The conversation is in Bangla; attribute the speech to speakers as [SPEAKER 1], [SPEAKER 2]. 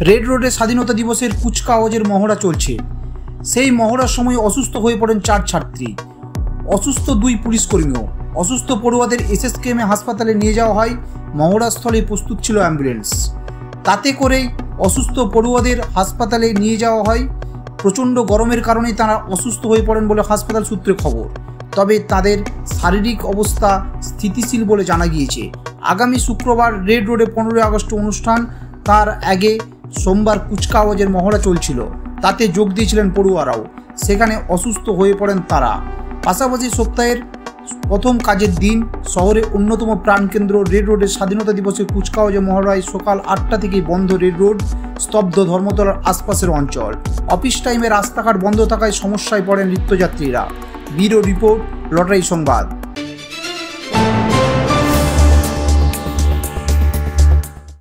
[SPEAKER 1] রেড রোডে স্বাধীনতা দিবসের কুচকাওয়াজের মহড়া চলছে। সেই মহড়ার সময় অসুস্থ হয়ে পড়েন 4 ছাত্রী, অসুস্থ 2 পুলিশকর্মীও। অসুস্থ পড়ুয়াদের এসএসকেএমে হাসপাতালে নিয়ে যাওয়া হয়। মহড়াস্থলে প্রস্তুত ছিল অ্যাম্বুলেন্স। তাতে করেই অসুস্থ পড়ুয়াদের হাসপাতালে নিয়ে যাওয়া হয়। প্রচণ্ড গরমের কারণে তারা অসুস্থ হয়ে পড়েন বলে হাসপাতাল সূত্রে খবর। তবে তাদের শারীরিক অবস্থা স্থিতিশীল বলে জানা গিয়েছে। আগামী শুক্রবার রেড রোডে 15 আগস্ট অনুষ্ঠান, তার আগে সোমবার কুচকাওয়াজের মহড়া চলছিল। তাতে যোগ দিয়েছিলেন পড়ুয়ারাও। সেখানে অসুস্থ হয়ে পড়েন তারা। পাশাপাশি সপ্তাহের প্রথম কাজের দিন শহরের অন্যতম প্রাণকেন্দ্র রেড রোডের স্বাধীনতা দিবসের কুচকাওয়াজে মহড়ায় সকাল 8টা থেকেই বন্ধ রেড রোড, স্তব্ধ ধর্মতলার আশপাশের অঞ্চল। অফিস টাইমে রাস্তাঘাট বন্ধ থাকায় সমস্যায় পড়েন নিত্যযাত্রীরা। ব্যুরো রিপোর্ট, লটারি সংবাদ।